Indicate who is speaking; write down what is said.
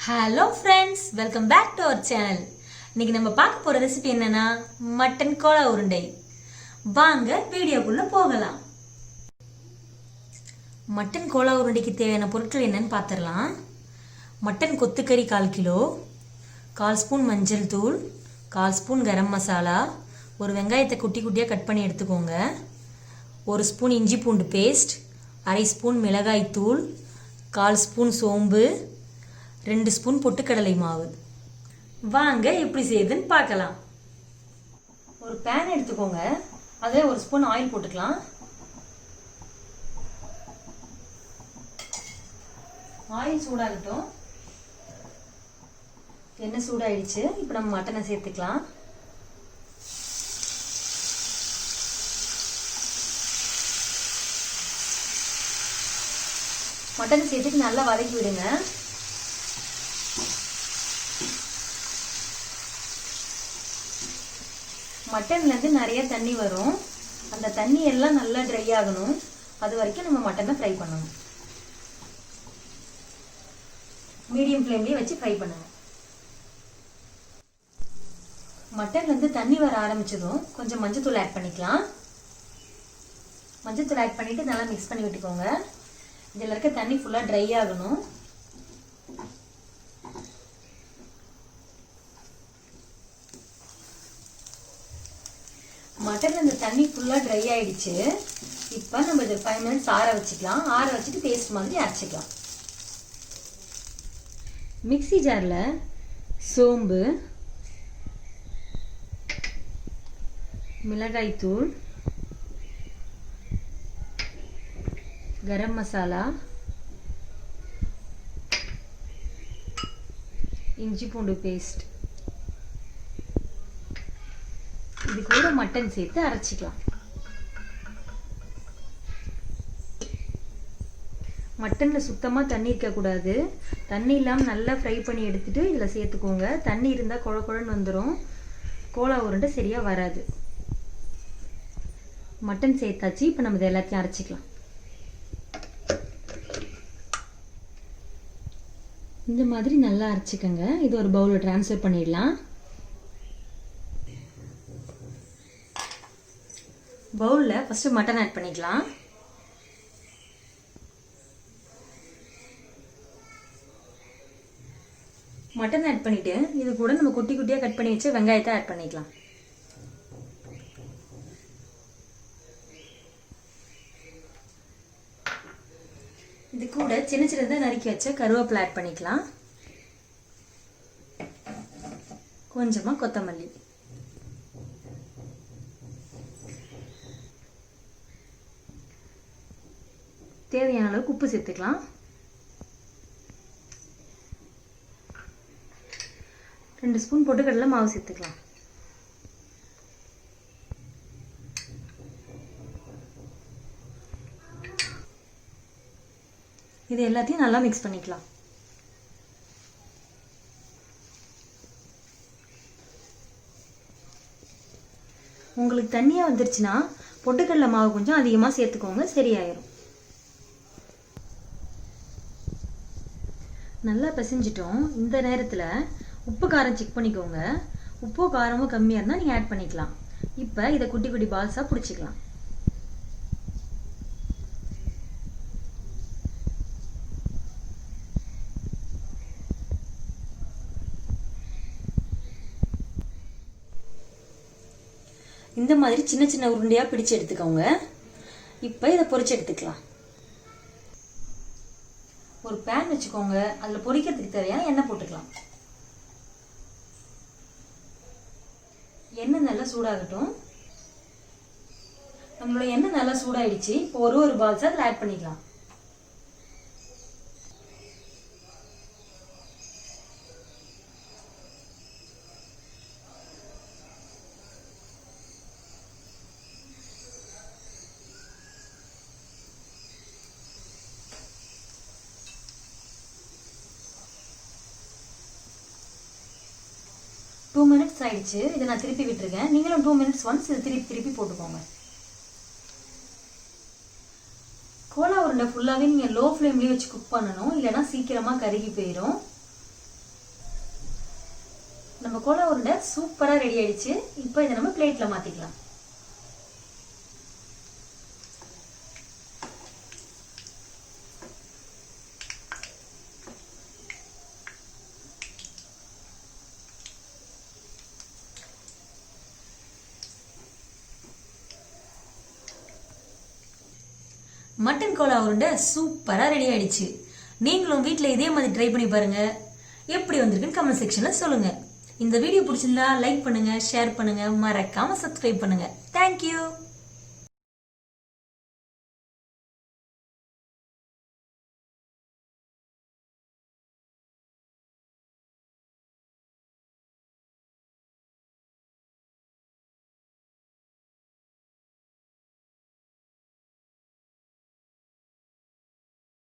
Speaker 1: Hello friends, welcome back to our channel. இன்னைக்கு நம்ம பார்க்க போற ரெசிபி என்னன்னா மட்டன் கோலா உருண்டை. வாங்க வீடியோக்குள்ள போகலாம். மட்டன் கோலா உருண்டைக்கு தேவையான பொருட்கள் என்னன்னு பார்த்தறலாம். மட்டன் கொத்துக்கறி 1/4 கிலோ, 1/4 ஸ்பூன் மஞ்சள் தூள், 1/4 ஸ்பூன் கரம் மசாலா, ஒரு வெங்காயத்தை குட்டி குட்டியா கட் பண்ணி எடுத்துக்கோங்க. 1 ஸ்பூன் இஞ்சி பூண்டு பேஸ்ட், 1/2 ஸ்பூன் மிளகாய் தூள், 1/4 ஸ்பூன் சோம்பு, 2 ஸ்பூன் பொட்டுக்கடலை மாவு. வாங்க எப்படி செய்யுதுன்னு பார்க்கலாம். ஒரு பேன் எடுத்துக்கோங்க. அதில் 1 ஸ்பூன் ஆயில் போட்டுக்கலாம். ஆயில் சூடாகட்டும். எண்ணெய் சூடாயிடுச்சு. இப்போ நம்ம மட்டனை சேர்த்துக்கலாம். மட்டனை சேர்த்துட்டு நல்லா வதக்கி விடுங்க. மட்டன்லேருந்து நிறைய தண்ணி வரும். அந்த தண்ணி எல்லாம் நல்லா ட்ரை ஆகணும். அது வரைக்கும் நம்ம மட்டனை ஃப்ரை பண்ணணும். மீடியம் ஃப்ளேம்லேயே வச்சு ஃப்ரை பண்ணுங்க. மட்டன்லேருந்து தண்ணி வர ஆரம்பிச்சதும் கொஞ்சம் மஞ்சத்தூள் ஆட் பண்ணிக்கலாம். மஞ்சத்தூள் ஆட் பண்ணிட்டு நல்லா மிக்ஸ் பண்ணி விட்டுக்கோங்க. இதில் இருக்க தண்ணி ஃபுல்லாக ட்ரை ஆகணும். மட்டன்ல இந்த தண்ணி ஃபுல்லாக ட்ரை ஆயிடுச்சு. இப்போ நம்ம இதை 5 மினிட்ஸ் ஆற வச்சுக்கலாம். ஆற வச்சுட்டு பேஸ்ட் மாதிரி அரைச்சிக்கலாம். மிக்ஸி ஜாரில் சோம்பு, மிளகாய் தூள், கரம் மசாலா, இஞ்சி பூண்டு பேஸ்ட், இது கூட மட்டன் சேர்த்து அரைச்சிக்கலாம். மட்டன்ல சுத்தமா தண்ணி இருக்கக்கூடாது. தண்ணி இல்லாமல் நல்லா ஃப்ரை பண்ணி எடுத்துட்டு இதில் சேர்த்துக்கோங்க. தண்ணி இருந்தால் குழ குழன்னு வந்துடும். கோலா உருண்டை சரியா வராது. மட்டன் சேர்த்தாச்சு. இப்போ நம்ம இதை எல்லாத்தையும் அரைச்சிக்கலாம். இந்த மாதிரி நல்லா அரைச்சிக்கோங்க. இது ஒரு பவுலில் ட்ரான்ஸ்ஃபர் பண்ணிடலாம். பவுலில் ஃபஸ்ட்டு மட்டன் ஆட் பண்ணிக்கலாம். மட்டன் ஆட் பண்ணிவிட்டு இது கூட நம்ம குட்டி குட்டியாக கட் பண்ணி வச்சு வெங்காயத்தை ஆட் பண்ணிக்கலாம். இது கூட சின்ன சின்னதாக நறுக்கி வச்ச கருவேப்பிலை ஆட் பண்ணிக்கலாம். கொஞ்சமாக கொத்தமல்லி, தேவையான அளவுக்கு உப்பு சேர்த்துக்கலாம். ரெண்டு ஸ்பூன் பொட்டுக்கடலை மாவு சேர்த்துக்கலாம். இது எல்லாத்தையும் நல்லா மிக்ஸ் பண்ணிக்கலாம். உங்களுக்கு தண்ணியாக வந்துருச்சுன்னா பொட்டுக்கடலை மாவு கொஞ்சம் அதிகமாக சேர்த்துக்கோங்க, சரியாயிரும். நல்லா பிசைஞ்சிட்டோம். இந்த நேரத்தில் உப்பு காரம் செக் பண்ணிக்கோங்க. உப்பு காரமும் கம்மியாக இருந்தால் நீங்கள் ஆட் பண்ணிக்கலாம். இப்போ இதை குட்டி குட்டி பால்ஸாக பிடிச்சிக்கலாம். இந்த மாதிரி சின்ன சின்ன உருண்டையாக பிடிச்சு எடுத்துக்கோங்க. இப்போ இதை பொரிச்சு எடுத்துக்கலாம். ஒரு பேன் வச்சுக்கோங்க. அதில் பொரிக்கிறதுக்கு தேவையான எண்ணெய் போட்டுக்கலாம். எண்ணெய் நல்லா சூடாகட்டும். நம்மளோட எண்ணெய் நல்லா சூடாயிடுச்சு. இப்போ ஒரு பால்ஸ் அதில் ஆட் பண்ணிக்கலாம். டூ மினிட்ஸ் ஆயிடுச்சு. இதை நான் திருப்பி விட்டுருக்கேன். நீங்களும் 2 மினிட்ஸ் ஒன்ஸ் இதை திருப்பி போட்டுக்கோங்க. கோலா உருண்டை ஃபுல்லாகவே நீங்கள் லோ ஃப்ளேம்லேயே வச்சு குக் பண்ணணும். இல்லைனா சீக்கிரமாக கருகி போயிடும். நம்ம கோலா உருண்டை சூப்பரா ரெடி ஆயிடுச்சு. இப்போ இதை நம்ம பிளேட்ல மாத்திக்கலாம். மட்டன் கோலா உருண்டை சூப்பரா ரெடி ஆயிடுச்சு. நீங்களும் வீட்டில் இதே மாதிரி ட்ரை பண்ணி பாருங்க. எப்படி வந்திருக்குன்னு கமெண்ட் செக்ஷன்ல சொல்லுங்க. இந்த வீடியோ பிடிச்சிருந்தா லைக் பண்ணுங்க, ஷேர் பண்ணுங்க, மறக்காம சப்ஸ்கிரைப் பண்ணுங்க. தேங்க்யூ.